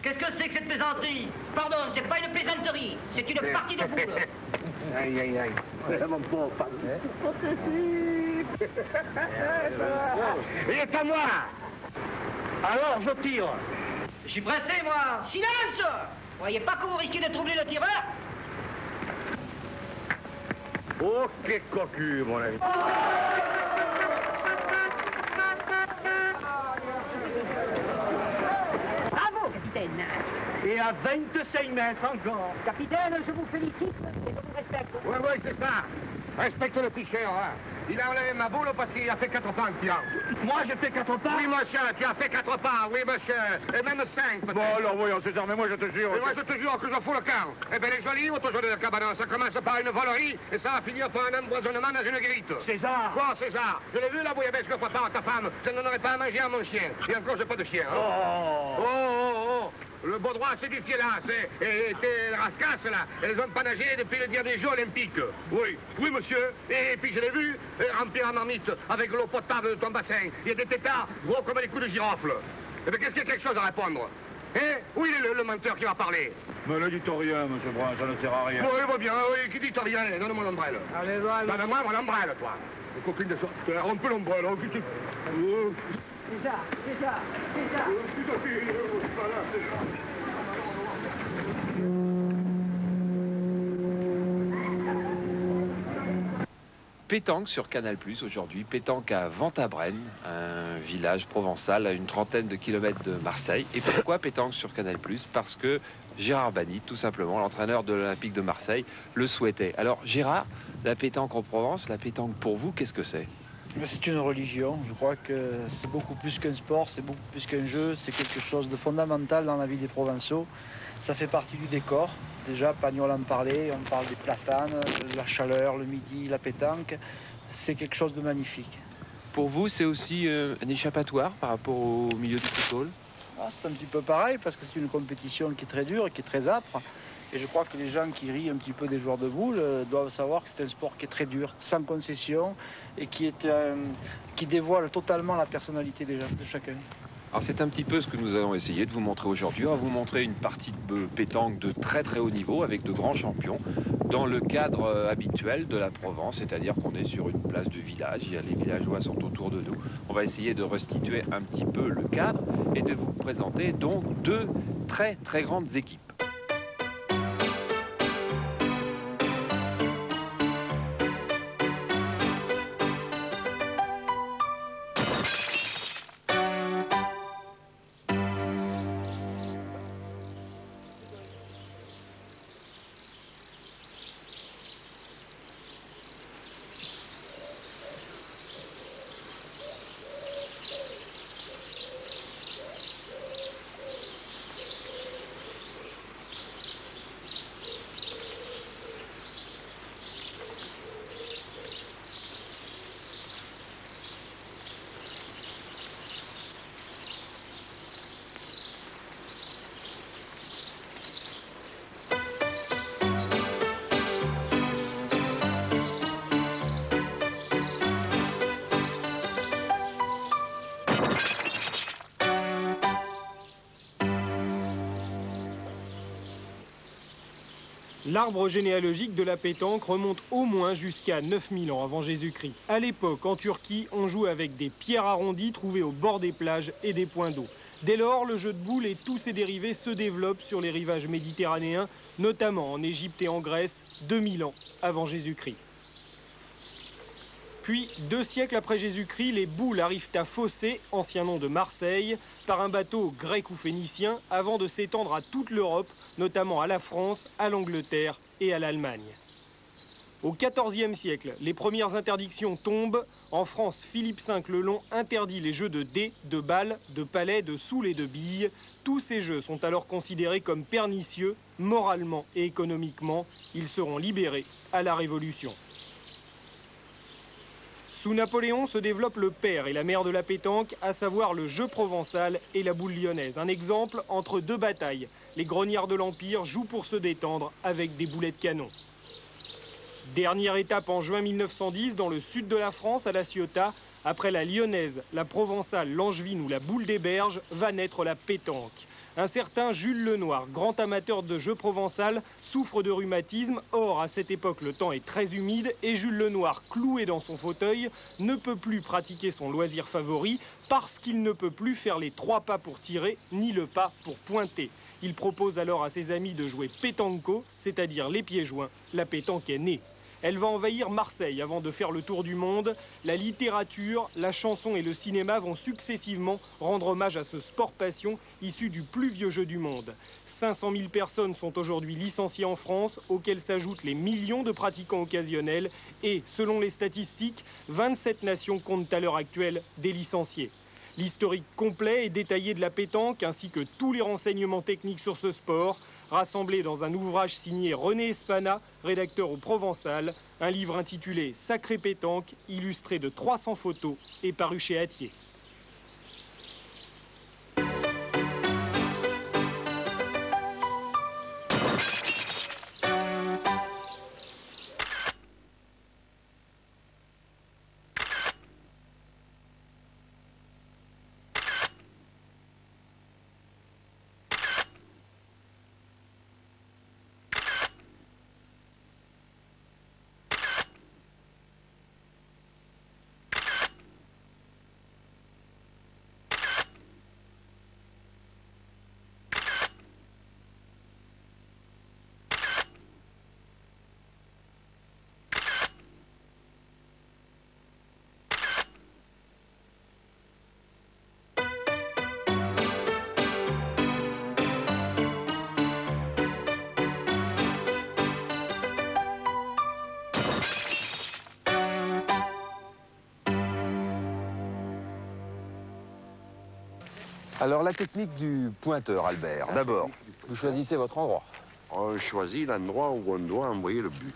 Qu'est-ce que c'est que cette plaisanterie? Pardon, c'est pas une plaisanterie, c'est une partie de boule. Aïe, aïe, aïe. Mon pauvre. Il est à moi. Alors, je tire. Je suis pressé, moi. Silence! Voyez pas que vous risquez de troubler le tireur? Oh, quel cocu, mon ami. Bravo, capitaine. Et à 25 mètres encore. Capitaine, je vous félicite et je vous respecte. Oui, oui, c'est ça. Respecte le tricheur, hein. Il a enlevé ma boule parce qu'il a fait 4 pas, tiens. Moi, j'ai fait 4 pas? Oui, monsieur, tu as fait 4 pas, oui, monsieur. Et même 5, peut-être. Bon, alors, voyons, César, mais moi, je te jure... Et moi, je te jure que je fous le camp. Eh bien, les jolis ou toujours de cabanon, ça commence par une volerie et ça va finir par un empoisonnement dans une guérite. César! Quoi, César? Je l'ai vu, la bouillabaisse que papa, ta femme. Je n'en aurais pas à manger à mon chien. Et encore, j'ai pas de chien. Hein. Oh, oh, oh, oh. Le beau droit, c'est du fielasse, et tes rascasses, là, elles ont pas nagé depuis le dernier jeu olympique. Oui, oui, monsieur. Et puis je l'ai vu remplir la marmite avec l'eau potable de ton bassin. Il y a des tétards gros comme les coups de girofle. Eh bien, qu'est-ce qu'il y a quelque chose à répondre? Où il est le menteur qui va parler? Mais ne dites rien, monsieur Brun, ça ne sert à rien. Oui, va bien, oui, qui dit rien? Donne-moi l'ombrelle. Allez, va. Donne-moi mon ombrelle, toi. Le coquine de ça. Rompe l'ombrelle, hein, C'est ça, c'est ça, c'est ça. Pétanque sur Canal+, aujourd'hui, pétanque à Ventabren, un village provençal à une trentaine de kilomètres de Marseille. Et pourquoi pétanque sur Canal+? Parce que Gérard Bani, tout simplement, l'entraîneur de l'Olympique de Marseille, le souhaitait. Alors Gérard, la pétanque en Provence, la pétanque pour vous, qu'est-ce que c'est? C'est une religion. Je crois que c'est beaucoup plus qu'un sport, c'est beaucoup plus qu'un jeu, c'est quelque chose de fondamental dans la vie des Provençaux. Ça fait partie du décor. Déjà, Pagnol en parlait, on parle des platanes, de la chaleur, le midi, la pétanque. C'est quelque chose de magnifique. Pour vous, c'est aussi un échappatoire par rapport au milieu du football? C'est un petit peu pareil parce que c'est une compétition qui est très dure et qui est très âpre. Et je crois que les gens qui rient un petit peu des joueurs de boules doivent savoir que c'est un sport qui est très dur, sans concession, et qui dévoile totalement la personnalité de chacun. Alors c'est un petit peu ce que nous allons essayer de vous montrer aujourd'hui. On va vous montrer une partie de pétanque de très très haut niveau avec de grands champions dans le cadre habituel de la Provence, c'est-à-dire qu'on est sur une place de village, les villageois sont autour de nous. On va essayer de restituer un petit peu le cadre et de vous présenter donc deux très très grandes équipes. L'arbre généalogique de la pétanque remonte au moins jusqu'à 9000 ans avant Jésus-Christ. À l'époque, en Turquie, on joue avec des pierres arrondies trouvées au bord des plages et des points d'eau. Dès lors, le jeu de boules et tous ses dérivés se développent sur les rivages méditerranéens, notamment en Égypte et en Grèce, 2000 ans avant Jésus-Christ. Puis, 2 siècles après Jésus-Christ, les boules arrivent à Phocée, ancien nom de Marseille, par un bateau grec ou phénicien, avant de s'étendre à toute l'Europe, notamment à la France, à l'Angleterre et à l'Allemagne. Au XIVe siècle, les premières interdictions tombent. En France, Philippe V le Long interdit les jeux de dés, de balles, de palets, de soules et de billes. Tous ces jeux sont alors considérés comme pernicieux, moralement et économiquement. Ils seront libérés à la Révolution. Sous Napoléon se développe le père et la mère de la pétanque, à savoir le jeu provençal et la boule lyonnaise. Un exemple entre 2 batailles. Les grognards de l'Empire jouent pour se détendre avec des boulets de canon. Dernière étape en juin 1910, dans le sud de la France, à La Ciotat, après la lyonnaise, la provençale, l'angevine ou la boule des berges, va naître la pétanque. Un certain Jules Lenoir, grand amateur de jeu provençal, souffre de rhumatisme. Or, à cette époque, le temps est très humide et Jules Lenoir, cloué dans son fauteuil, ne peut plus pratiquer son loisir favori parce qu'il ne peut plus faire les 3 pas pour tirer ni le pas pour pointer. Il propose alors à ses amis de jouer pétanco, c'est-à-dire les pieds joints. La pétanque est née. Elle va envahir Marseille avant de faire le tour du monde. La littérature, la chanson et le cinéma vont successivement rendre hommage à ce sport passion issu du plus vieux jeu du monde. 500 000 personnes sont aujourd'hui licenciées en France, auxquelles s'ajoutent les millions de pratiquants occasionnels. Et, selon les statistiques, 27 nations comptent à l'heure actuelle des licenciés. L'historique complet et détaillé de la pétanque, ainsi que tous les renseignements techniques sur ce sport, rassemblés dans un ouvrage signé René Espana, rédacteur au Provençal, un livre intitulé Sacré pétanque, illustré de 300 photos et paru chez Hatier. Alors la technique du pointeur, Albert. D'abord, vous choisissez votre endroit. On choisit l'endroit où on doit envoyer le but.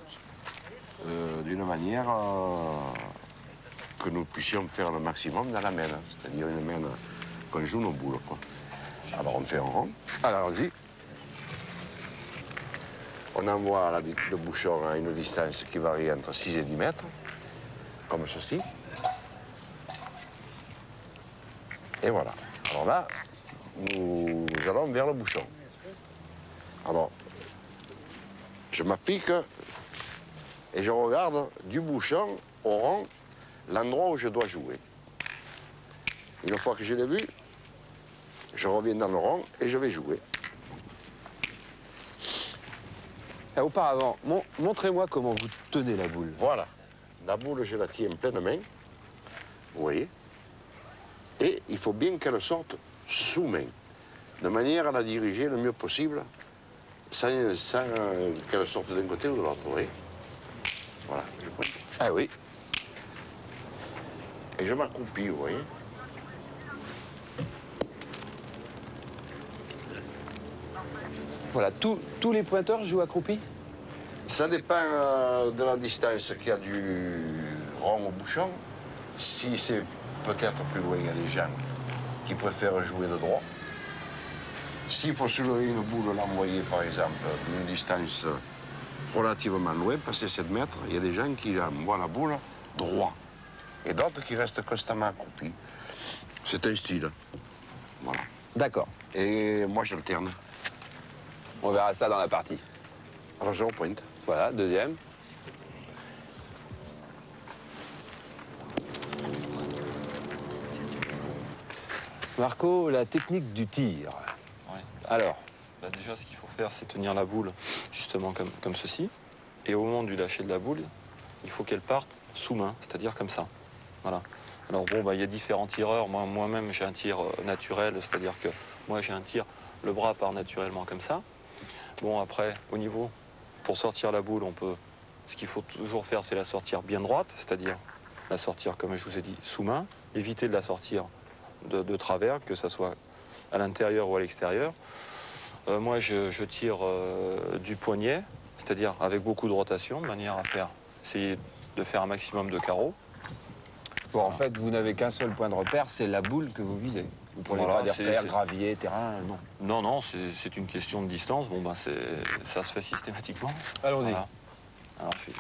D'une manière que nous puissions faire le maximum dans la main. C'est-à-dire une main qu'on joue nos boules, quoi. Alors on fait un rond. Alors, allez-y. On envoie le bouchon à une distance qui varie entre 6 et 10 mètres, comme ceci. Et voilà. Alors là, nous allons vers le bouchon. Alors, je m'applique et je regarde du bouchon au rond l'endroit où je dois jouer. Une fois que je l'ai vu, je reviens dans le rond et je vais jouer. Et auparavant, montrez-moi comment vous tenez la boule. Voilà. La boule, je la tiens en pleine main. Vous voyez? Et il faut bien qu'elle sorte sous main, de manière à la diriger le mieux possible, sans qu'elle sorte d'un côté ou de l'autre. Vous voyez? Voilà, je pointe. Ah oui. Et je m'accroupis, vous voyez? Voilà, tous les pointeurs jouent accroupis? Ça dépend de la distance qu'il y a du rond au bouchon. Si c'est peut-être plus loin, il y a des gens qui préfèrent jouer de droit. S'il faut soulever une boule, l'envoyer par exemple d'une distance relativement loin, passer 7 mètres, il y a des gens qui envoient la boule droit. Et d'autres qui restent constamment accroupis. C'est un style. Voilà. D'accord. Et moi, j'alterne. On verra ça dans la partie. Alors, je repointe. Voilà, deuxième. Marco, la technique du tir. Ouais. Alors, Bah déjà, ce qu'il faut faire, c'est tenir la boule justement comme ceci. Et au moment du lâcher de la boule, il faut qu'elle parte sous main, c'est-à-dire comme ça. Voilà. Alors bon, bah, il y a différents tireurs. Moi-même, j'ai un tir naturel, c'est-à-dire que moi, j'ai un tir, le bras part naturellement comme ça. Bon, après, au niveau, pour sortir la boule, ce qu'il faut toujours faire, c'est la sortir bien droite, c'est-à-dire la sortir, comme je vous ai dit, sous main. Éviter de la sortir de travers, que ça soit à l'intérieur ou à l'extérieur. Moi, je tire du poignet, c'est-à-dire avec beaucoup de rotation, de manière à essayer de faire un maximum de carreaux. bon, en fait, vous n'avez qu'un seul point de repère, c'est la boule que vous visez. Vous prenez Voilà, pas des repères, c'est- gravier, terrain, non. Non, c'est une question de distance. Bon, ben, ça se fait systématiquement. Allons-y. Voilà. Alors, je fais...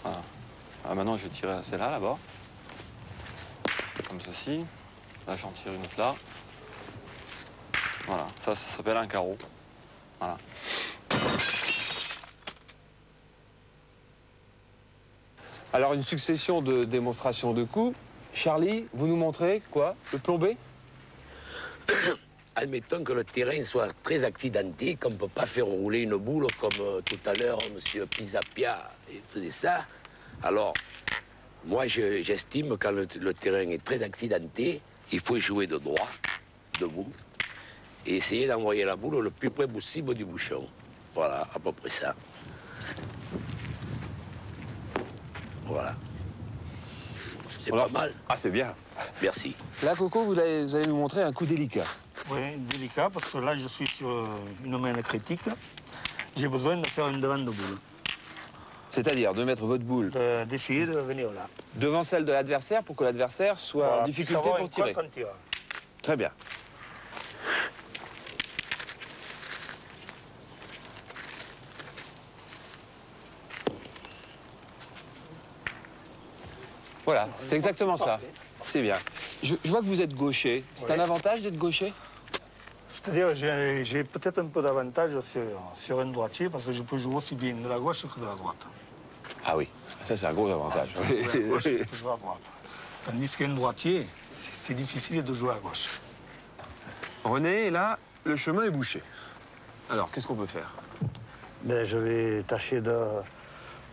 Voilà. Ah, maintenant, je vais tirer à celle-là, là-bas. comme ceci. Là, j'en tire une autre là. Voilà, ça s'appelle un carreau. Voilà. Alors, une succession de démonstrations de coups. Charlie, vous nous montrez quoi? Le plombé? Admettons que le terrain soit très accidenté, qu'on ne peut pas faire rouler une boule comme tout à l'heure M. Pisapia faisait ça. Alors, moi j'estime que quand le terrain est très accidenté, il faut jouer de droit, debout, et essayer d'envoyer la boule le plus près possible du bouchon. Voilà, à peu près ça. Voilà. C'est pas mal. Ah, c'est bien. Merci. Là, Coco, vous allez nous montrer un coup délicat. Oui, délicat, parce que là, je suis sur une main critique. J'ai besoin de faire une demande de boule. C'est-à-dire de mettre votre boule D'essayer de venir là. devant celle de l'adversaire pour que l'adversaire soit Voilà, en difficulté pour tirer. Très bien. Voilà, c'est exactement ça. C'est bien. Je vois que vous êtes gaucher. C'est un avantage d'être gaucher? C'est-à-dire j'ai peut-être un peu d'avantage sur un droitier parce que je peux jouer aussi bien de la gauche que de la droite. Ah oui, ça c'est un gros avantage. De la gauche, je peux jouer à droite. Tandis qu'un droitier, c'est difficile de jouer à gauche. René, là, le chemin est bouché. Alors, qu'est-ce qu'on peut faire? Ben, je vais tâcher de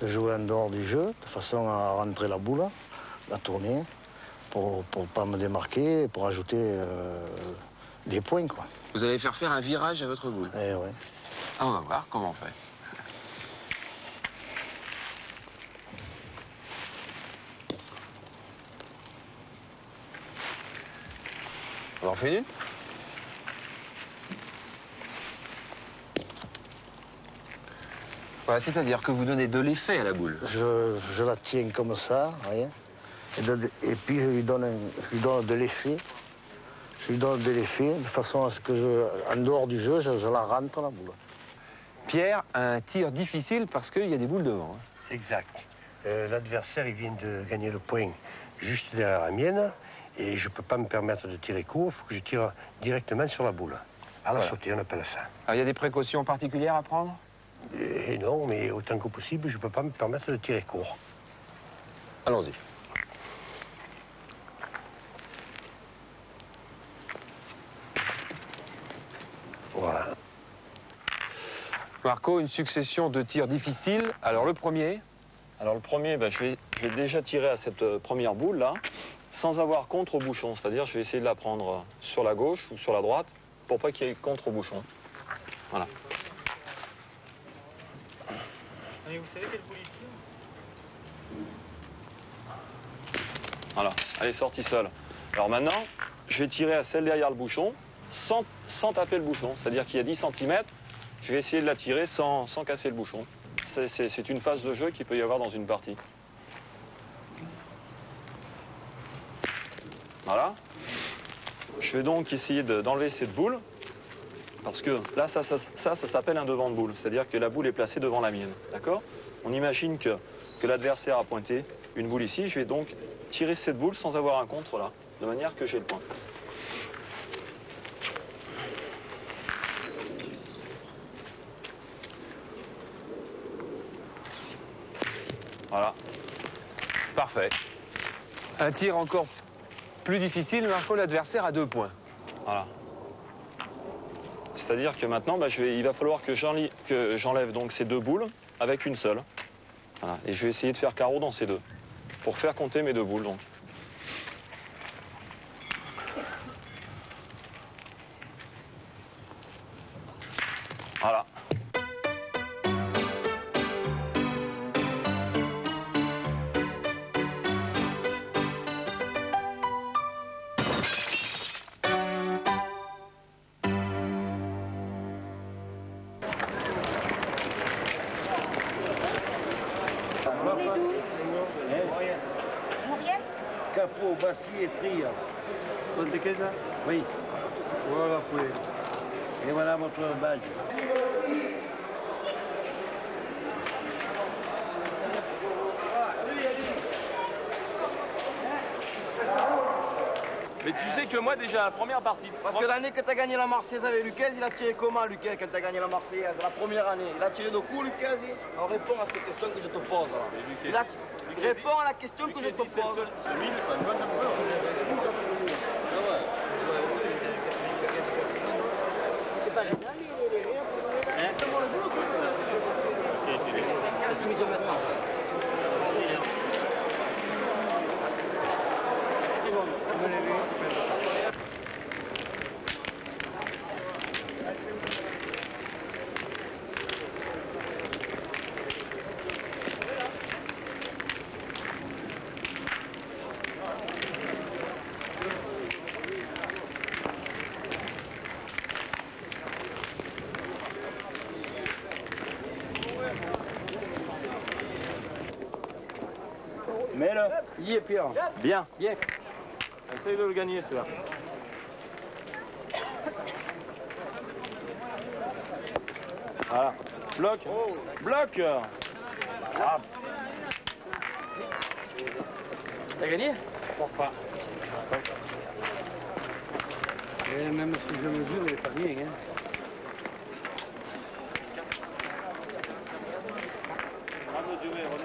jouer en dehors du jeu, de façon à rentrer la boule, la tourner, pour ne pas me démarquer, pour ajouter des points, quoi. Vous allez faire un virage à votre boule? Eh ouais. Ah, on va voir comment on fait. On en fait une? Voilà, c'est-à-dire que vous donnez de l'effet à la boule. Je la tiens comme ça, rien. Et puis je lui donne de l'effet. Je lui donne de l'effet de façon à ce que, en dehors du jeu, je la rentre la boule. Pierre a un tir difficile parce qu'il y a des boules devant. Exact. L'adversaire, il vient de gagner le point juste derrière la mienne. Et je ne peux pas me permettre de tirer court, il faut que je tire directement sur la boule. À la sautée, on appelle ça. Alors, il y a des précautions particulières à prendre? Et non, mais autant que possible, je ne peux pas me permettre de tirer court. Allons-y. Voilà. Marco, une succession de tirs difficiles. Alors, le premier? Alors le premier, ben, je vais déjà tirer à cette première boule là, sans avoir contre au bouchon. C'est-à-dire je vais essayer de la prendre sur la gauche ou sur la droite pour pas qu'il y ait contre au bouchon. Voilà. Et vous savez quelle boule il tire? Voilà, elle est sortie seule. Alors maintenant, je vais tirer à celle derrière le bouchon sans taper le bouchon. C'est-à-dire qu'il y a 10 cm, je vais essayer de la tirer sans casser le bouchon. C'est une phase de jeu qu'il peut y avoir dans une partie. Voilà. Je vais donc essayer d'enlever cette boule, parce que là, ça s'appelle un devant de boule. C'est-à-dire que la boule est placée devant la mienne. D'accord? On imagine que l'adversaire a pointé une boule ici. Je vais donc tirer cette boule sans avoir un contre là, de manière que j'ai le point. Voilà. Parfait. Un tir encore plus difficile, Marco, l'adversaire a 2 points. Voilà. C'est-à-dire que maintenant, bah, il va falloir que j'enlève donc ces 2 boules avec une seule. Voilà. Et je vais essayer de faire carreau dans ces 2, pour faire compter mes 2 boules. Donc. Voilà. Capot, Bassi et Trier. Sont de quel ça? Oui. Voilà, oui. Et voilà votre badge. Mais tu sais que moi, déjà, la première partie... Parce que l'année que tu as gagné la Marseillaise avec Lucas, il a tiré comment, Lucas, quand tu as gagné la Marseillaise, la première année? Il a tiré de coups, Lucas? On répond à cette question que je te pose. Réponds à la question que je te pose. C'est pas génial, les comment le boulot, tu me dis maintenant. Mets-le. Y est, Pierre. Bien. Bien. Essaye de le gagner, celui-là. Voilà. Bloc. Bloc. Ah. T'as gagné? Pourquoi? Même si je mesure, il n'est pas bien. Hein.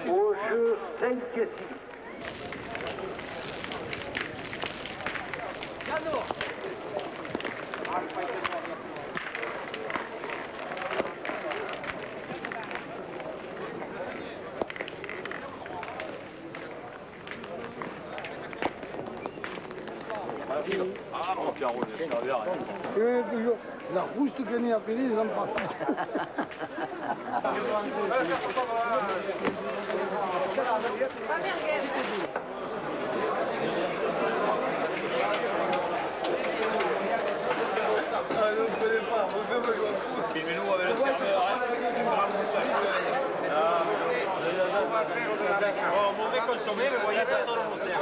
Au jeu 5-6. Ah, mon Pierrot, il a servi à rien. Toujours la rousse de gagner après les enfants. Filmez-nous avec le serveur. Bon, mauvais consommé, mais voyez, personne ne sert.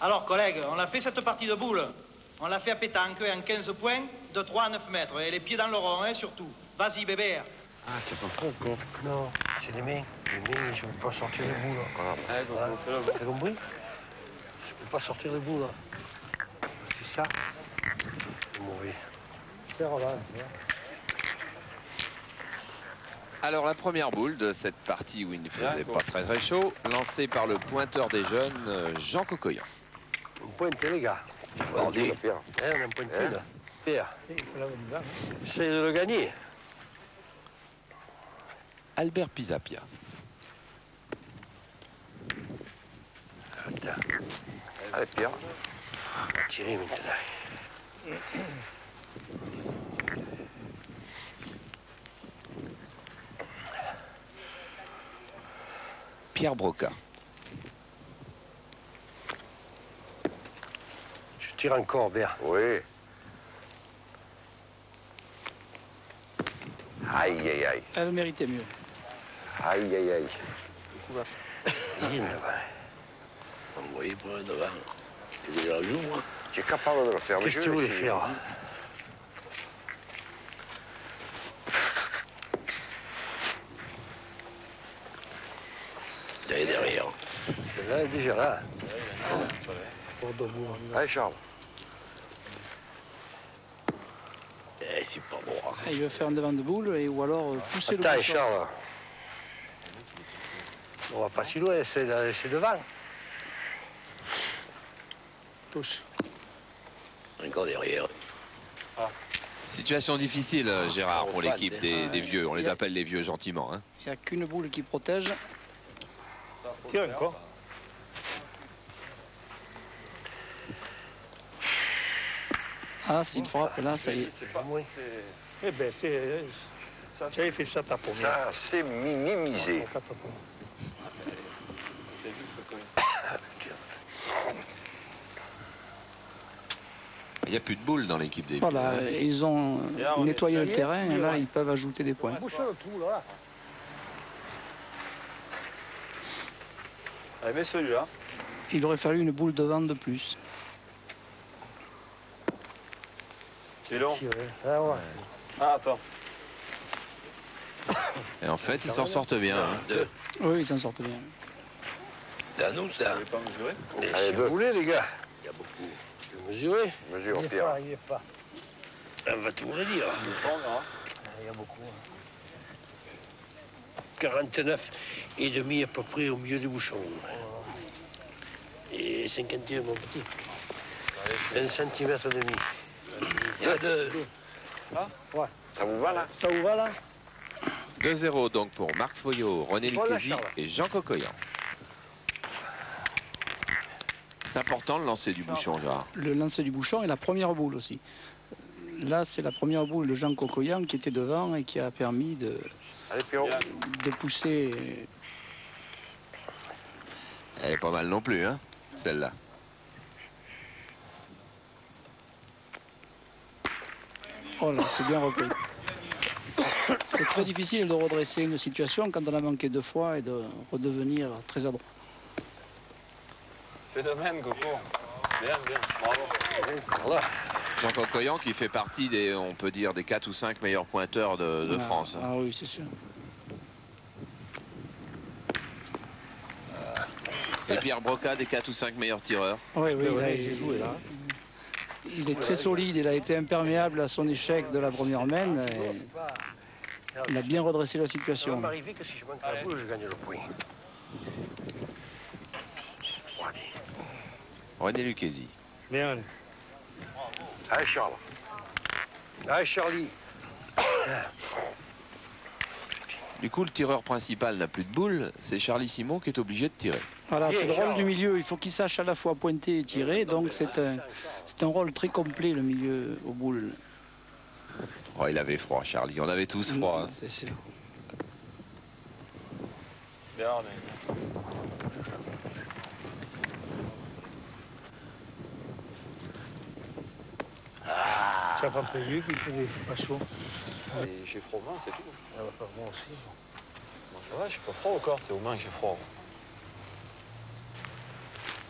Alors, collègues, on a fait cette partie de boule. On l'a fait à pétanque en 15 points, de 3 à 9 mètres. Et les pieds dans le rond, hein, surtout. Vas-y, bébé. Ah, tu pas trop encore? Non, c'est les mains. Les mains, je ne peux pas sortir les boules. T'as compris? Je ne peux pas sortir les boules. C'est ça? C'est mauvais. Alors la première boule de cette partie où il ne faisait pas très chaud, lancée par le pointeur des jeunes, Jean Cocoyan. On pointe, les gars. Bordé. On a un pointé, là. Pierre. Essaye de le gagner. Albert Pisapia. Putain. Allez, Pierre. On va tirer maintenant. Pierre Broca. Je tire encore, Bert. Oui. Aïe, aïe, aïe. Elle méritait mieux. Aïe, aïe, aïe. Il est devant. On me voyait pour le devant. J'ai déjà le jour, moi. Tu es capable de le faire. Qu'est-ce que tu voulais faire? Derrière, derrière. Celle-là est déjà là. Allez, Charles. Eh, c'est pas bon. Ah, il veut faire un devant de boule et, ou alors pousser le Attends, bouchon. Charles. On va pas si loin, c'est devant. Touche. Encore derrière. Situation difficile, Gérard, pour l'équipe des vieux. On les appelle les vieux gentiment. Hein. Il n'y a qu'une boule qui protège. Tire encore. Ah, s'il frappe, là, ça y est. C'est pas moins. Eh bien, c'est... Tu avais fait ça ta première. Ça, c'est minimisé. Il n'y a plus de boules dans l'équipe des vieux. Voilà, hein. ils ont nettoyé le terrain et là, ils peuvent ajouter des points. Bouche le trou, là. Allez, mets celui-là. Il aurait fallu une boule de vent de plus. C'est long. Ah ouais. Ah, attends. Et en fait, ils s'en sortent bien. Hein. Oui, ils s'en sortent bien. C'est à nous, ça. Vous pas mesurer? Allez, si vous voulez, les gars. Il y a beaucoup. Tu veux mesurer? Mesure, Pierre. Il n'y est pas. On va tout vous le dire. Il y a beaucoup. 49 et demi à peu près au milieu du bouchon. Et 51, mon petit. 1 cm et demi. Il y a deux. Ouais. Ça vous va, là? Ça vous va, là? 2-0 donc pour Marc Foyot, René Voilà, Lucchesi Charles. et Jean Cocoyan. C'est important le lancer du bouchon, Gérard. Le lancer du bouchon et la première boule aussi. Là, c'est la première boule de Jean Cocoyan qui était devant et qui a permis de pousser. Elle est pas mal non plus, hein, celle-là. Oh là, c'est bien repris. C'est très difficile de redresser une situation quand on a manqué 2 fois et de redevenir très adroit. Phénomène, Coco. Bien, bien. Bravo. Jean Cocoyan qui fait partie des, on peut dire, des 4 ou 5 meilleurs pointeurs de France. Ah oui, c'est sûr. Et Pierre Broca des 4 ou 5 meilleurs tireurs. Oui, oui, là, J'ai joué, là. il est très solide, il a été imperméable à son échec de la première main. Il a bien redressé la Ça va situation. m'arriver que si je manque la boule, je gagne le point. René Lucchesi. Bien. Allez, Charles. Allez, Charlie. Du coup, le tireur principal n'a plus de boule, c'est Charlie Simon qui est obligé de tirer. Voilà, c'est le rôle du milieu. Il faut qu'il sache à la fois pointer et tirer. Donc c'est un rôle très complet, le milieu aux boules. Oh, il avait froid, Charlie. On avait tous froid. Hein. C'est sûr. Bien, Tu n'as pas prévu qu'il faisait pas chaud? Et j'ai froid aux mains, c'est tout. Moi aussi. Moi, ça va, j'ai pas froid au corps, c'est aux mains que j'ai froid.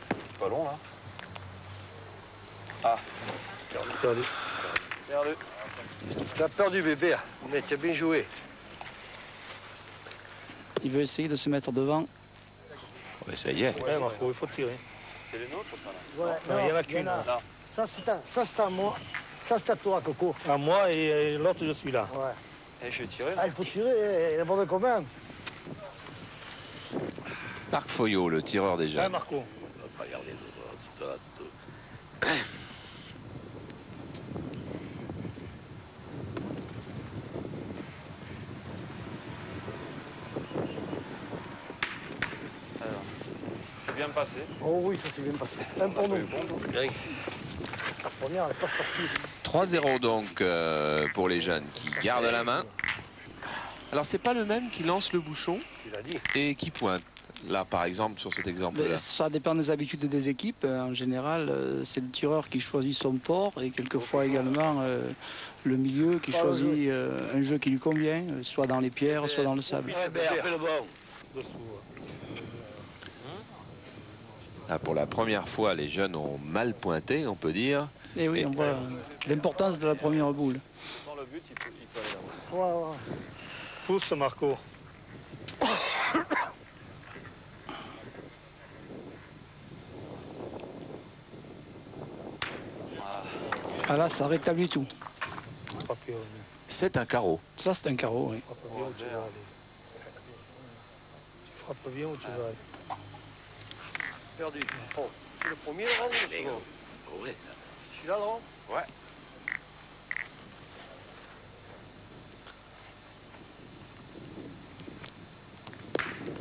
C'est pas long, là. Ah. Perdu. Perdu. Tu as perdu, bébé. Mais tu as bien joué. Il veut essayer de se mettre devant. Ouais, ça y est. Ouais, Marco, il faut tirer. C'est les nôtres, ça, là? Ouais, non, il y en a qu'une. Non. Ça, c'est à moi. Ça, c'est à toi, Coco. À moi et l'autre, je suis là. Ouais. Et je vais tirer. Ah, il faut tirer, il est bon de combien? Marc Foyot, le tireur des Ouais, jeunes. Marco. Alors, c'est bien passé. Oh oui, ça s'est bien passé. Un pour nous. Bien. La première, elle n'est pas sortie. 3-0 donc pour les jeunes qui gardent la main. Alors c'est pas le même qui lance le bouchon Tu l'as dit. et qui pointe. Là par exemple sur cet exemple-là. Ça dépend des habitudes des équipes. En général, c'est le tireur qui choisit son port et quelquefois également le milieu qui choisit un jeu qui lui convient, soit dans les pierres, soit dans le sable. Fais le bon. Là, pour la première fois, les jeunes ont mal pointé, on peut dire. Et oui, on voit l'importance de la première boule. Dans le but, il peut aller là-bas. Ouais. Pousse, Marco. Ah là, ça rétablit tout. C'est un carreau. Ça, c'est un carreau, oui. Tu frappes bien ou tu vas aller? Perdu. Bon, c'est le premier rang ou le second? Ouais, ça. Celui-là, non? Ouais.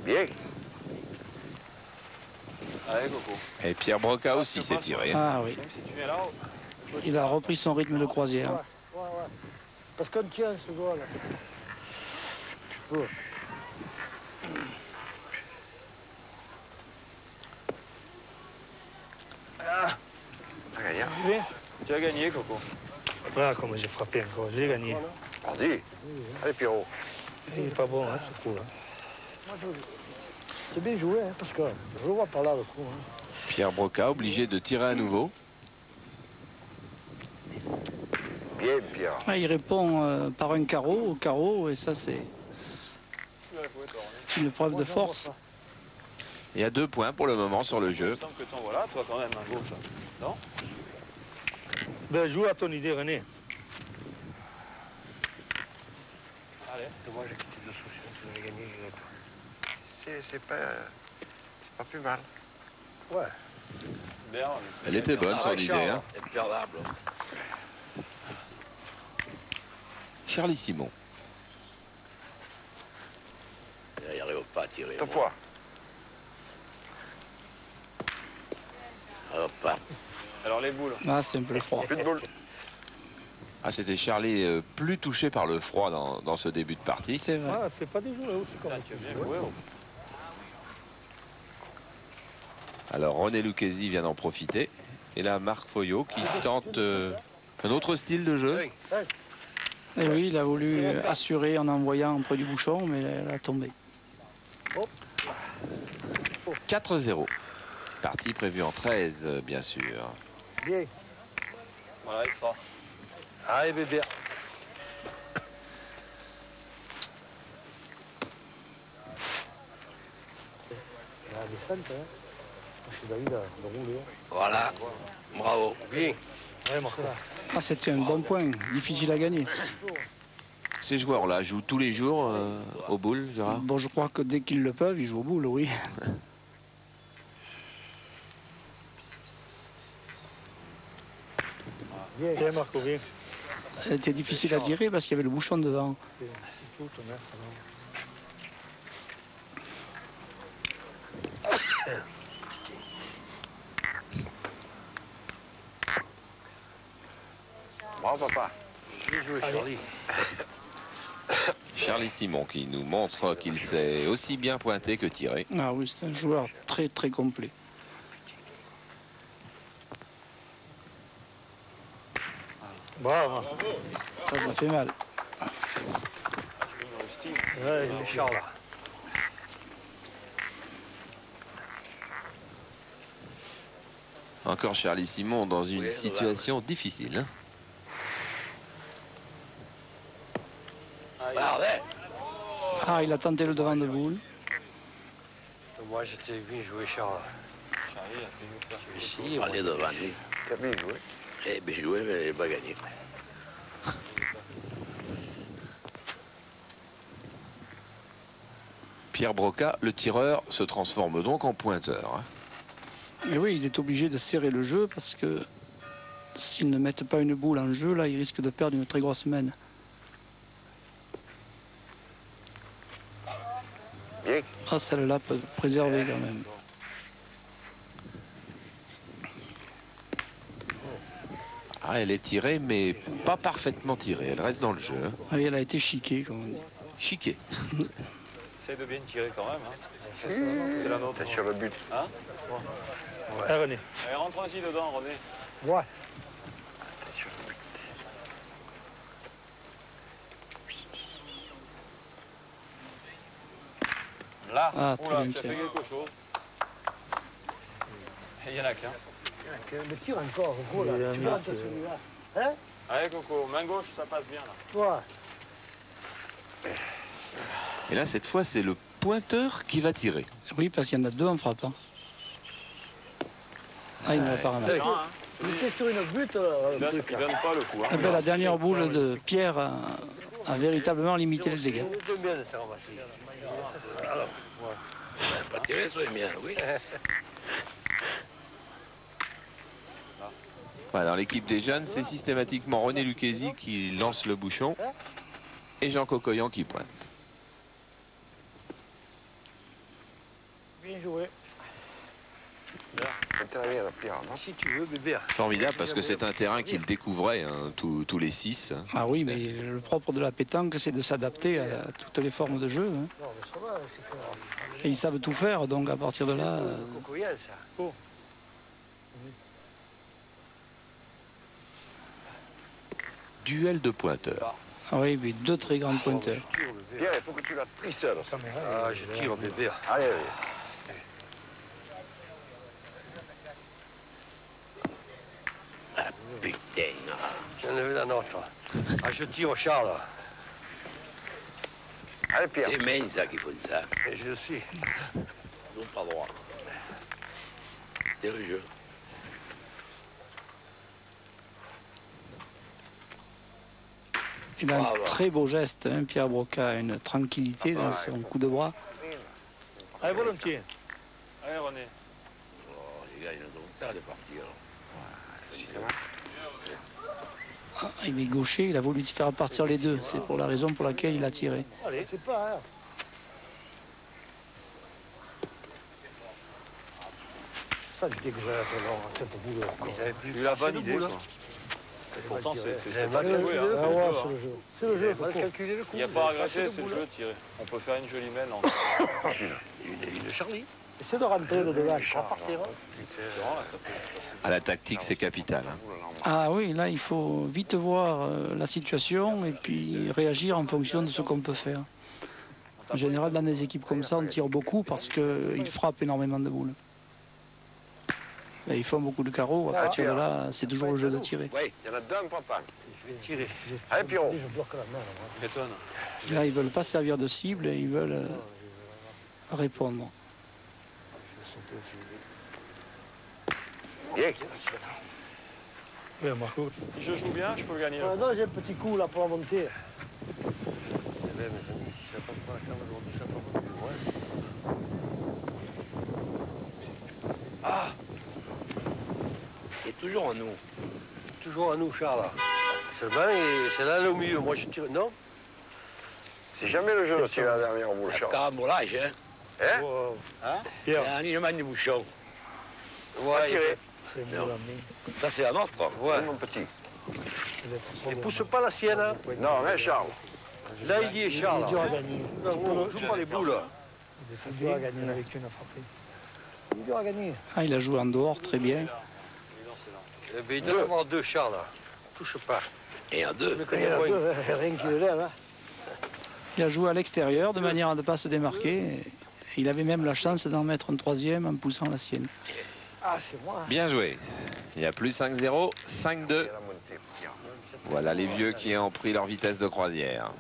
Bien. Allez, Coco. Et Pierre Broca aussi s'est tiré. Ah oui. Même si tu es là, Il a repris son rythme de croisière. Ouais. Parce qu'on tient ce doigt-là. Tu peux. T'as gagné. Bien. tu as gagné, Coco. Voilà comment j'ai frappé encore. J'ai gagné. Vas-y. Allez, Pierrot. Il est pas bon, hein, c'est cool. Hein. C'est bien joué, hein, parce que je le vois par là le coup. Hein. Pierre Broca obligé de tirer à nouveau. Bien, Pierre. Ah, il répond par un carreau au carreau et ça, c'est C'est une preuve de force. Il y a 2 points pour le moment sur le jeu. Que t'en voilà, toi quand même, un gauche. Non? Ben, joue à ton idée, René. Allez. Moi, j'ai quitté de soucis. Si j'avais gagné, j'irais toi. C'est pas plus mal. Ouais. Bien, Elle était bonne, son idée. Hein. Imperdable. Charlie Simon. Il n'y arrive pas à tirer. Ton poids. Hop, pas. Alors les boules. Ah, c'est un peu froid. Plus de boules. Ah, c'était Charlie plus touché par le froid dans ce début de partie. C'est vrai. Ah, c'est pas des joueurs, c'est comme Tu as bien joué. Alors René Lucchesi vient d'en profiter. Et là, Marc Foyot qui tente un autre style de jeu. Et oui, il a voulu assurer en envoyant près du bouchon, mais elle a tombé. 4-0. Partie prévue en 13, bien sûr. Bien. Voilà, extra. Allez, bébé. La descente, hein. Je suis David, de rouler. Voilà. Bravo. Bien. Ouais, Ah, c'était un bon point, difficile à gagner. Ces joueurs-là jouent tous les jours aux boules, Gérard? Bon, je crois que dès qu'ils le peuvent, ils jouent au boule, oui. Bien, Marco, bien. Elle était difficile à tirer parce qu'il y avait le bouchon devant. C'est tout, ton maître. Bravo, papa. Bien joué, Charlie. Charlie Simon qui nous montre qu'il sait aussi bien pointer que tirer. Ah oui, c'est un joueur très très complet. Bravo. Ça fait mal. Ouais, Charles. Encore Charlie Simon dans une situation difficile. Hein. Ah, il a tenté le devant de boule. Moi, j'étais bien joué, Charles. Charlie, a fait mieux faire. Ici, on est devant lui. T'as bien joué. Eh bien joué, mais il n'a pas gagné. Pierre Broca, le tireur, se transforme donc en pointeur. Hein. Et oui, il est obligé de serrer le jeu parce que s'ils ne mettent pas une boule en jeu, là, il risque de perdre une très grosse mène. Ah, celle-là peut préserver quand même. Ah, elle est tirée, mais pas parfaitement tirée. Elle reste dans le jeu. Hein. Oui, elle a été chiquée, comme on dit. Chiquée. Essaye de bien tirer quand même. Hein. C'est la nôtre. T'es sur le but. Hein? Ouais. René. Allez, rentre-y dedans, René. Ouais. Là, Ah, oula, très bien tu as fait tiré. quelque chose. Et il y en a qu'un. Mais tire encore, gros, là. Tu vois, c'est celui-là. Hein? Allez, Coco, main gauche, ça passe bien, là. Ouais. Et là, cette fois, c'est le pointeur qui va tirer. Oui, parce qu'il y en a deux en frappant. Ah, il ne l'a pas ramassé. Il était sur une butte, Il donne pas le coup. Hein. Eh ben, la dernière boule de Pierre a véritablement limité le dégât. deux bien de faire ramasser. Pas tiré, soyez bien, oui. Voilà, dans l'équipe des jeunes, c'est systématiquement René Lucchesi qui lance le bouchon et Jean Cocoyan qui pointe. Bien joué. Si tu veux, bébé. Formidable parce que c'est un terrain qu'il découvrait hein, tous les 6. Hein. Ah oui, mais le propre de la pétanque, c'est de s'adapter à toutes les formes de jeu. Hein. Non, mais ça va, c'est que... Et ils savent tout faire, donc à partir de là... Cocoyenne, ça. Oh. Duel de pointeurs. Ah oui, mais deux très grands pointeurs. Pierre, il faut que tu la trises seul. Ah, je tire, bébé. Allez, allez. Ah, putain. J'ai enlevé la nôtre. Ah, je tire, Charles. Allez, Pierre. C'est les mains, ça, qui font ça. Et je sais. Ils n'ont pas droit. C'est le jeu. Il a un très beau geste, hein, Pierre Broca, une tranquillité dans son coup de bras. Allez, volontiers. Allez, René. Oh, les gars, ils ont ça de partir. Ah, il est gaucher, il a voulu faire partir les deux. C'est pour la raison pour laquelle il a tiré. Allez, c'est pas. Hein. Ça, du dégueulasse, cette boule. J'ai eu la bonne idée, quoi. Pourtant, c'est pas très joué, hein. C'est le jeu. Il n'y a pas à agresser, c'est le jeu, tirer. On peut faire une jolie main. Une Charlie. Essaie de rentrer le devant. À la tactique, c'est capital. Hein. Ah oui, là, il faut vite voir la situation et puis réagir en fonction de ce qu'on peut faire. En général, dans des équipes comme ça, on tire beaucoup parce qu'ils frappent énormément de boules. Et ils font beaucoup de carreaux. À partir de là, c'est toujours le jeu de tirer. Oui, il y en a deux, papa. Je vais tirer. Allez, Pierrot. Je bloque la main. Bétonne. Là, ils veulent pas servir de cible, ils veulent répondre. Bien. Oui, Marco. Si je joue bien, je peux gagner. Non, j'ai un petit coup là pour la montée. Ah, C'est toujours à nous. toujours à nous, Charles. Seulement, et c'est là le milieu. Moi, je tire. Non. C'est jamais le jeu de tirer la dernière boule, Charles. Carambolage, hein. Hein? Hein? Pierre. Un alignement du bouchon. Voilà, tirer. C'est mieux la main. Ça, c'est la nôtre. Ouais, mon petit. Ne pousse pas la sienne. Hein. Non, mais Charles. Là, il y est, Charles. Il est dur à gagner. Non, ne joue pas les boules. C'est dur à gagner avec une à frapper. Il est dur à gagner. Ah, il a joué en dehors, très bien. Eh bien, il doit y avoir deux, Charles. Touche pas. Et en deux. Il y en a deux, rien qui le lève. Hein. Il a joué à l'extérieur de manière à ne pas se démarquer. Il avait même la chance d'en mettre un troisième en poussant la sienne. Ah, c'est moi. Bien joué. Il y a plus 5-0, 5-2. Voilà les vieux qui ont pris leur vitesse de croisière.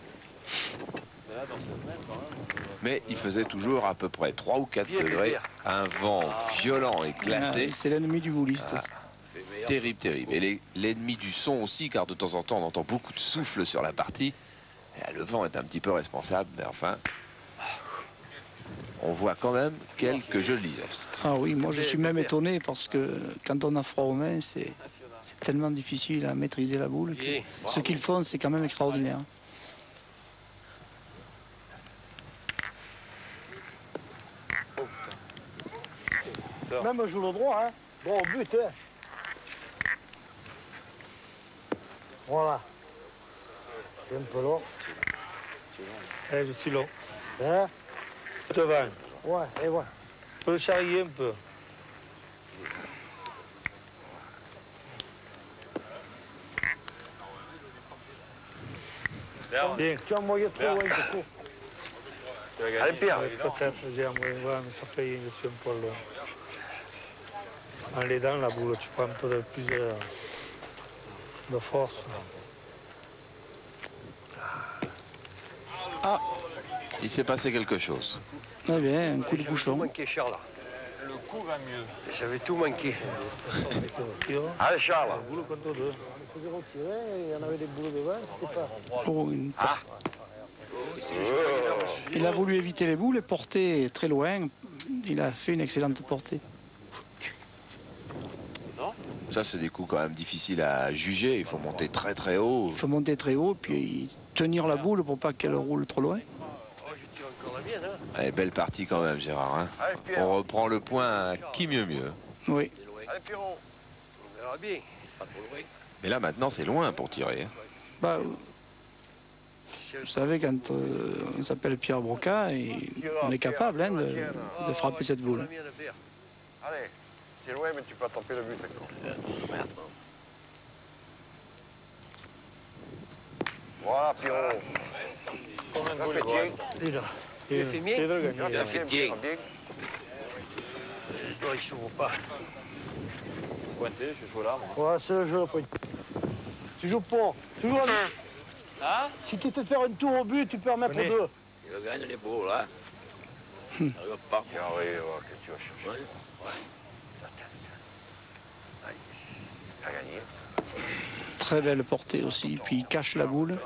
Mais il faisait toujours à peu près 3 ou 4 degrés. Un vent violent et glacé. Ah, c'est l'ennemi du bouliste. Terrible, terrible. Et l'ennemi du son aussi, car de temps en temps, on entend beaucoup de souffle sur la partie. Et le vent est un petit peu responsable, mais enfin, on voit quand même quelques jolis ostres. Ah oui, moi je suis même étonné parce que quand on a froid aux mains, c'est tellement difficile à maîtriser la boule. Que ce qu'ils font, c'est quand même extraordinaire. Même joue le droit, hein. Droit au but, hein. Voilà. C'est un peu long. Je suis long. Hein? Devant. Ouais, et voilà. Tu peux le charrier un peu. Bien. Tu as envoyé trop loin, c'est court. Allez, Pierre. Peut-être, j'ai envoyé, ouais, mais ça fait, je suis un peu loin. En l'aidant, la boule, tu prends un peu de plus de force. Ah, il s'est passé quelque chose. Eh bien, un coup de bouchon. Manqué, Charles. Le coup va mieux. J'avais tout manqué. Allez, Charles. Boule contre deux. Il faisait retirer, il y en avait des boules devant, c'était pas. Oh, il a voulu éviter les boules et porter très loin. Il a fait une excellente portée. Ça, c'est des coups quand même difficiles à juger. Il faut monter très très haut. Il faut monter très haut, puis tenir la boule pour pas qu'elle roule trop loin. Je tire encore la mienne. Hein. Allez, belle partie quand même, Gérard. Hein. On reprend le point à qui mieux mieux. Oui. Allez, Pierrot. On verra bien. Mais là, maintenant, c'est loin pour tirer. Hein. Bah, vous savez, quand on s'appelle Pierre Broca, on est capable hein, de frapper cette boule. Allez, c'est loin, mais tu peux attraper le but. Voilà, Pierrot. Combien de boules il Déjà. Il fait bien. C'est de gagner. Il a fait bien. Non, il s'ouvre pas. Pointé, je joue là, moi. Ouais, c'est le jeu. Tu joues pas. Toujours Hein? si tu fais faire un tour au but, tu peux en mettre deux. Il le gagne les boules, hein. Ça arrive pas. Carré, que tu vas chercher. Ouais. T'as gagné. Très belle portée aussi, puis il cache la boule.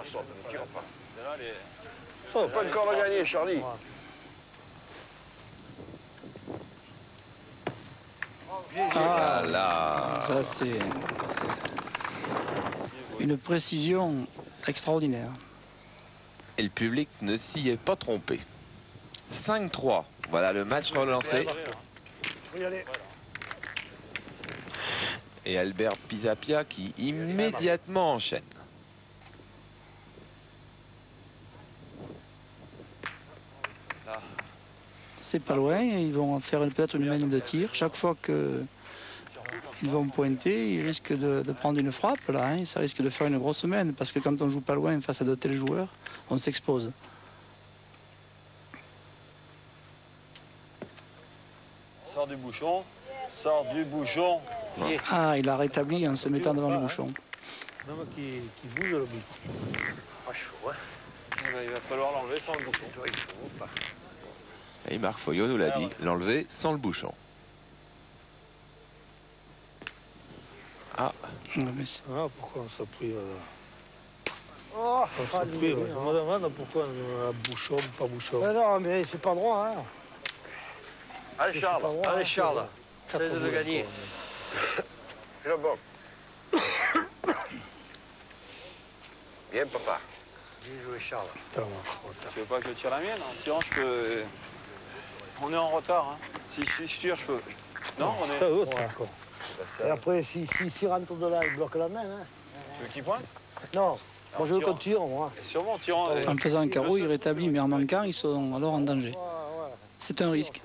Ça, on pas encore gagné, Charlie. Ah là. Ça c'est une précision extraordinaire. Et le public ne s'y est pas trompé. 5-3. Voilà le match relancé. Et Albert Pisapia qui immédiatement enchaîne. C'est pas loin, ils vont faire peut-être une mène de tir. Chaque fois qu'ils vont pointer, ils risquent de prendre une frappe là, hein. Ça risque de faire une grosse mène parce que quand on joue pas loin face à de tels joueurs, on s'expose. Sors du bouchon, sors du bouchon. Ah, il a rétabli en se mettant devant le bouchon. L'homme qui bouge le but. Pas chaud, hein. Il va falloir l'enlever sans le bouchon. Il faut pas. Et Marc Foyot nous l'a dit, l'enlever sans le bouchon. Ah. Ah, pourquoi on s'est pris on s'est pris, je me demande pourquoi on a bouchon, pas bouchon. Mais non, mais c'est pas droit, hein. Allez, Charles. Allez, Charles. Essaye de le gagner. Le bon. Bien, papa. Bien joué, Charles. Tu veux pas que je tire la mienne? En tirant, je peux... On est en retard, hein. Si je tire, je peux... Non, on est... C'est à eux, ça, encore. Et après, s'il rentre de là, il bloque la main, hein. Tu veux qu'il pointe? Non, moi je veux qu'on tire, moi. Et sûrement, en tirant... En faisant un carreau, il rétablit, mais en manquant, ils sont alors en danger. C'est un risque.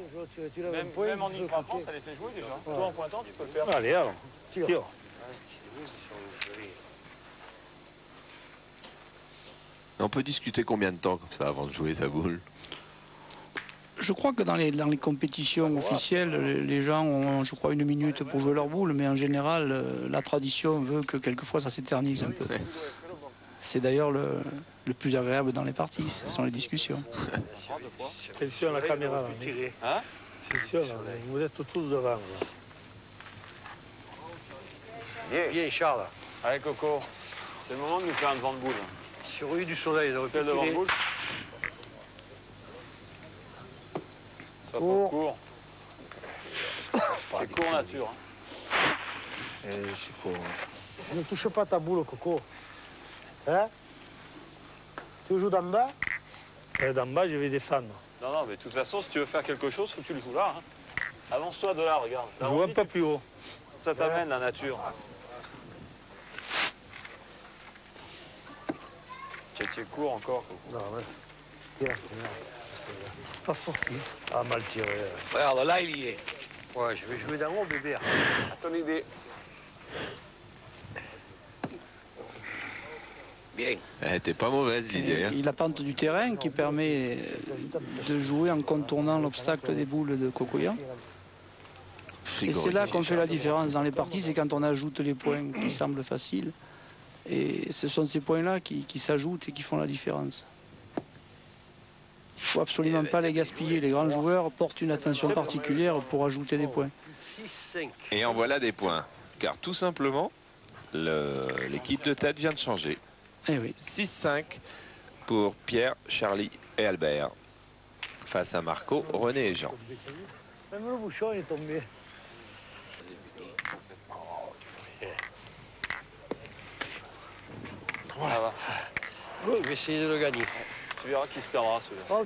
Même en y frappant, ça les fait jouer déjà. Toi, en pointant, tu peux le faire. Allez, alors, tire. On peut discuter combien de temps comme ça avant de jouer sa boule? Je crois que dans les compétitions officielles, les gens ont, je crois, 1 minute pour jouer leur boule, mais en général, la tradition veut que quelquefois ça s'éternise un peu. C'est d'ailleurs le plus agréable dans les parties, ce sont les discussions. Attention à la caméra, là. Hein? Attention, là. Vous êtes tous devant, là. Bien, Charles. Allez, Coco. C'est le moment de nous faire un devant de boule. Sur rue du Soleil, il aurait pu Quel devant de boule? Pas pour court. C'est court nature. Hein. C'est court. Ne touche pas ta boule, Coco. Hein? Tu joues d'en bas? D'en bas, je vais descendre. Non, mais de toute façon, si tu veux faire quelque chose, faut que tu le joues là. Hein. Avance-toi de là, regarde. Je joue un peu plus haut. Ça t'amène, la nature. Tu es court encore, Coco. Non, ouais. Pas sorti. Ah, mal tiré. Regarde, là, il y est. Ouais, je vais jouer d'en haut, bébé. À ton idée. Bien. Elle était pas mauvaise l'idée. Hein. Il a la pente du terrain qui permet de jouer en contournant l'obstacle des boules de Cocoyan. Et c'est là qu'on fait la différence dans les parties, c'est quand on ajoute les points qui semblent faciles. Et ce sont ces points-là qui s'ajoutent et qui font la différence. Il ne faut absolument pas les gaspiller. Les grands joueurs portent une attention particulière pour ajouter des points. 6-5. Et en voilà des points. Car tout simplement, l'équipe de tête vient de changer. Eh oui. 6-5 pour Pierre, Charlie et Albert. Face à Marco, René et Jean. Même le bouchon est tombé. Ça va. Je vais essayer de le gagner. Tu verras qui se perdra, celui-là.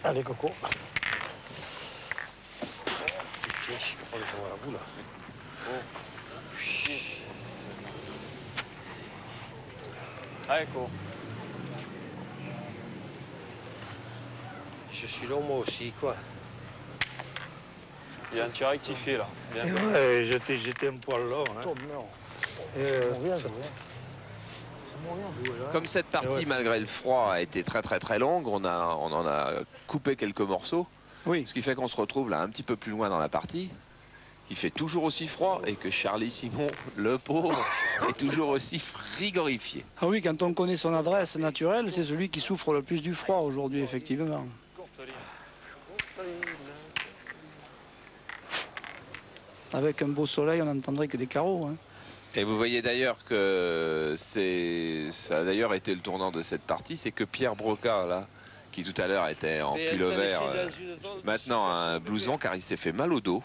Allez, Coco. Tiens, je sais pas de jouer à la boule. Allez, Coco. Je suis long, moi aussi, quoi. Il y a un tir rectifié, là. Bien joué. Ouais, j'étais un poil long. Hein. Comme cette partie, malgré le froid, a été très longue, on en a coupé quelques morceaux. Oui. Ce qui fait qu'on se retrouve là un petit peu plus loin dans la partie. qu'il fait toujours aussi froid et que Charlie Simon, le pauvre, est toujours aussi frigorifié. Ah oui, quand on connaît son adresse naturelle, c'est celui qui souffre le plus du froid aujourd'hui, effectivement. Avec un beau soleil, on n'entendrait que des carreaux. Hein. Et vous voyez d'ailleurs que ça a d'ailleurs été le tournant de cette partie, c'est que Pierre Broca, là, qui tout à l'heure était en pull vert, maintenant a un blouson car il s'est fait mal au dos.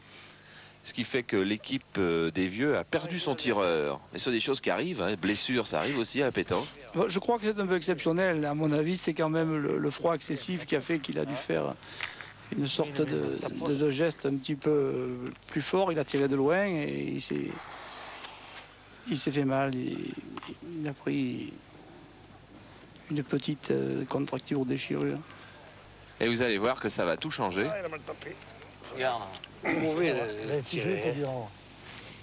Ce qui fait que l'équipe des vieux a perdu son tireur. Mais ce sont des choses qui arrivent, hein. Blessures, ça arrive aussi à la pétanque. Je crois que c'est un peu exceptionnel. À mon avis, c'est quand même le froid excessif qui a fait qu'il a dû faire une sorte de geste un petit peu plus fort. Il a tiré de loin et il s'est fait mal. Il a pris une petite contracture ou déchirure. Et vous allez voir que ça va tout changer. Regarde. Les petits jeux te diront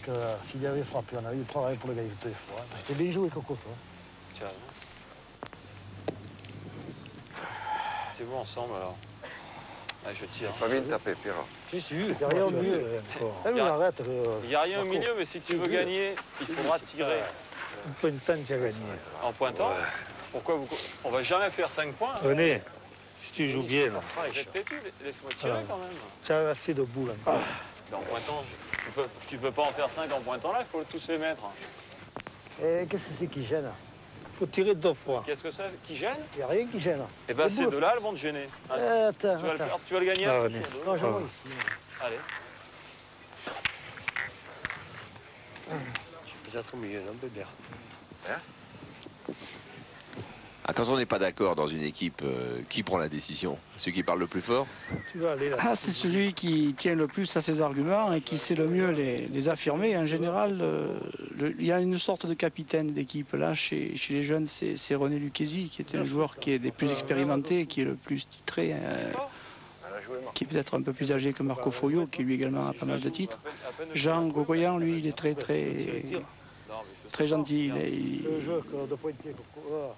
que s'il avait frappé, on avait eu travail pour le gars qui était froid. C'était bien joué, Coco, toi. Tiens. C'est vous ensemble alors. Allez, je tire. Pas bien tapé, Pierre. Si, il n'y a rien au milieu. Il n'y a rien au milieu, mais si tu veux gagner, il faudra tirer. En pointant, tu as gagné. En pointant? Pourquoi vous... On va jamais faire 5 points. René, si tu joues bien, là. Laisse-moi tirer quand même. Tu as assez de boules encore. En pointant, tu peux pas en faire 5 en pointant là, il faut tous les mettre. Et qu'est-ce que c'est qui gêne? Il faut tirer 2 fois. Qu'est-ce que c'est qui gêne? Il n'y a rien qui gêne. Eh ben ces deux-là, elles vont te gêner. Attends, tu vas le gagner? Ah, René. Non, je vois ici. Allez. Peut-être au milieu, non, bébé. Ah, quand on n'est pas d'accord dans une équipe, qui prend la décision? Celui qui parle le plus fort? Tu vas aller là. Ah, c'est celui qui tient le plus à ses arguments et qui sait le mieux les affirmer. En général, il y a une sorte de capitaine d'équipe. Là, chez les jeunes, c'est René Lucchesi, qui était le joueur qui est des plus expérimentés, qui est le plus titré, qui est peut-être un peu plus âgé que Marco Foglio, qui lui également a pas mal de titres. Jean Gogoyan, lui, il est très gentil. Le jeu de pointier, Coco.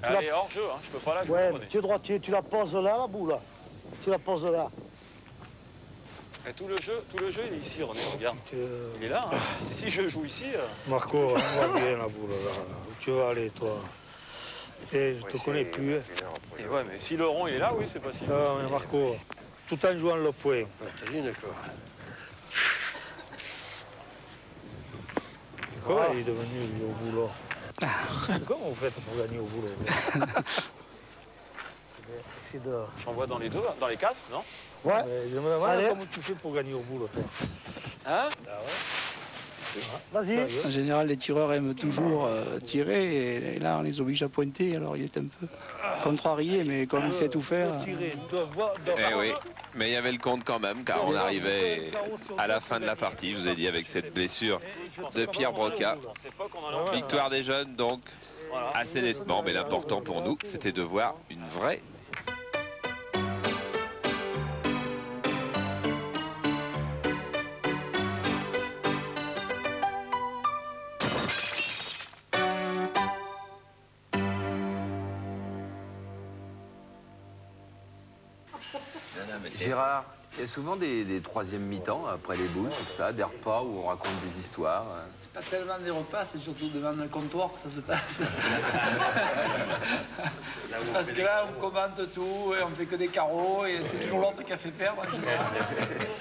Allez, hors jeu, hein, je peux pas la jouer. Ouais, tu es droitier, tu la poses là, la boule. Tu la poses là. Et tout le jeu, il est ici, René, regarde. Il est là. Hein. Si je joue ici. Marco, on voit bien la boule là. Où tu vas aller, toi? Et je te connais plus. Hein. Et ouais, mais si le rond il est là, oui, c'est possible. Ah, mais Marco, tout en jouant le point. T'as vu, d'accord. Comment il est devenu lui, au boulot? Comment vous faites pour gagner au boulot? J'envoie dans les deux, dans les 4, non? Ouais. Mais je me demande comment tu fais pour gagner au boulot, toi. Hein? Vas-y. En général, les tireurs aiment toujours tirer et là, on les oblige à pointer. Alors, il est un peu contrarié, mais comme il sait tout faire... Eh oui, mais il y avait le compte quand même, car on arrivait à la fin de la partie, je vous ai dit, avec cette blessure de Pierre Broca. Victoire des jeunes, donc, assez nettement, mais l'important pour nous, c'était de voir une vraie... Gérard, il y a souvent des troisièmes mi-temps après les boules, comme ça, des repas où on raconte des histoires. C'est pas tellement des repas, c'est surtout devant le comptoir que ça se passe. Parce que là, on commente tout et on fait que des carreaux et c'est toujours l'autre qui a fait perdre en général.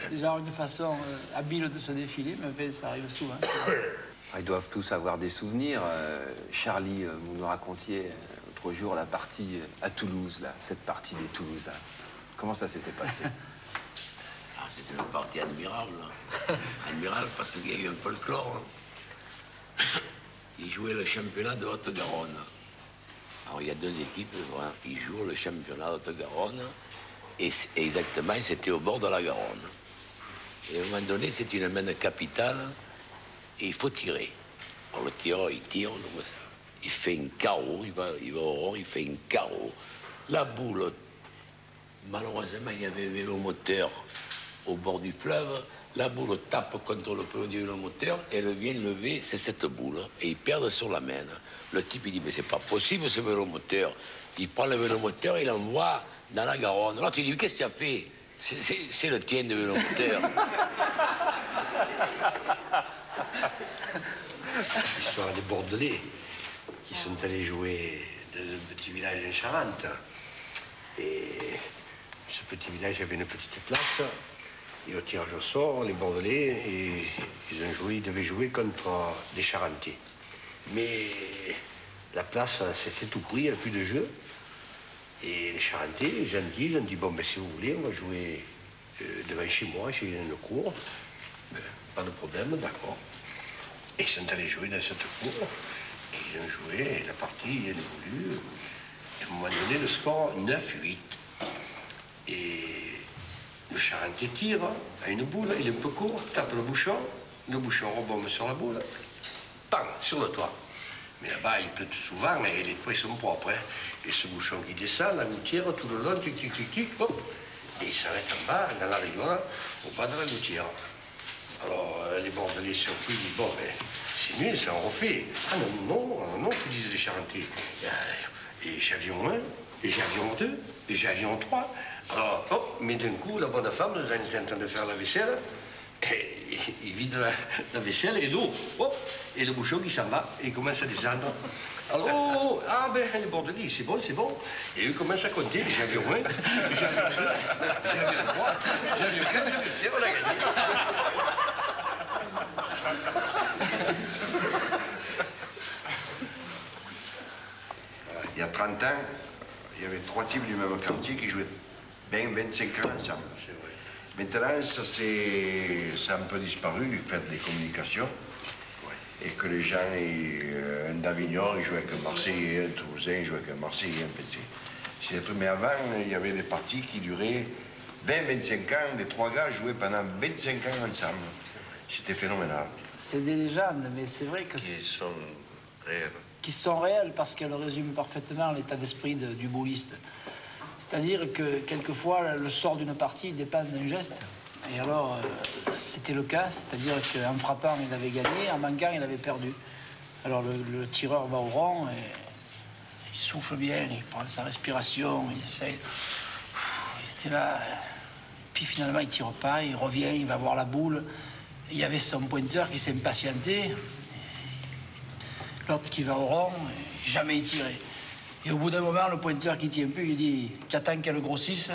C'est déjà une façon habile de se défiler, mais ça arrive souvent. Ils doivent tous avoir des souvenirs. Charlie, vous nous racontiez l'autre jour la partie à Toulouse, là, cette partie des Toulousains. Comment ça s'était passé? C'était une partie admirable. Admirable parce qu'il y a eu un folklore. Ils jouaient le championnat de Haute-Garonne. Alors il y a deux équipes, voilà, ils jouent le championnat de Haute-Garonne. Et exactement, c'était au bord de la Garonne. Et à un moment donné, c'est une mène capitale et il faut tirer. Alors le tireur, il tire, il fait un carreau, il va au rond, il fait un carreau. La boule... Malheureusement, il y avait un vélomoteur au bord du fleuve. La boule tape contre le pelot du vélomoteur et elle vient lever, c'est cette boule. Et ils perdent sur la main. Le type, il dit, mais c'est pas possible ce vélomoteur. Il prend le vélomoteur et il l'envoie dans la Garonne. Alors tu dis, qu'est-ce que tu as fait? C'est le tien de l'auteur. L'histoire des Bordelais qui sont allés jouer dans un petit village en Charente. Et ce petit village avait une petite place. Et au tirage au sort, les Bordelais, et ils devaient jouer contre des Charentais. Mais la place, c'était tout pris, il n'y avait plus de jeu. Et les Charentais, gentils, ils ont dit, bon, ben, si vous voulez, on va jouer devant chez moi, j'ai une cour. Ben, pas de problème, d'accord. Et ils sont allés jouer dans cette cour. Et ils ont joué, et la partie est évolue. À un moment donné, le score 9-8. Et le Charentais tire à une boule, il est un peu court, tape le bouchon rebombe sur la boule, bang, sur le toit. Mais là-bas, il pleut souvent et les toits sont propres. Hein. Et ce bouchon qui descend, la gouttière, tout le long, tic, tic, tic, tic, hop, et il s'arrête en bas, dans la rigole, au bas de la gouttière. Alors, les Bordelais surpris disent, bon, ben, c'est nul, ça on refait. Ah non, que disent les Charentais. Et j'avions 1, et j'avions 2, et j'avions 3. Alors, hop, mais d'un coup, la bonne femme, elle est en train de faire la vaisselle, et il vide la vaisselle et l'eau, hop, et le bouchon qui s'en va, et il commence à descendre. Alors, ah ben, les Bordelais, c'est bon. Et eux commencent à compter, j'avions 1, j'avions 2, j'avions 3, j'avions 4, j'avions 5, on a gagné. Il y a 30 ans, il y avait 3 types du même quartier qui jouaient 25 ans ensemble. Maintenant, ça c'est un peu disparu du fait des communications. Et que les gens, un d'Avignon, ils jouaient avec un Marseillais, un Toulousain, ils jouaient avec un Marseillais, un PC. Mais avant, il y avait des parties qui duraient 20-25 ans. Les 3 gars jouaient pendant 25 ans ensemble. C'était phénoménal. C'est des légendes, mais c'est vrai que... Qui sont réelles parce qu'elles résument parfaitement l'état d'esprit du bouliste. C'est-à-dire que quelquefois, le sort d'une partie dépend d'un geste. Et alors, c'était le cas, c'est-à-dire qu'en frappant, il avait gagné, en manquant, il avait perdu. Alors le tireur va au rond, et il souffle bien, il prend sa respiration, il essaye. Il était là, puis finalement, il tire pas, il revient, il va voir la boule. Il y avait son pointeur qui s'impatientait. L'autre qui va au rond, et jamais il tirait. Et au bout d'un moment, le pointeur qui tient plus, il dit « Tu attends qu'elle grossisse ?»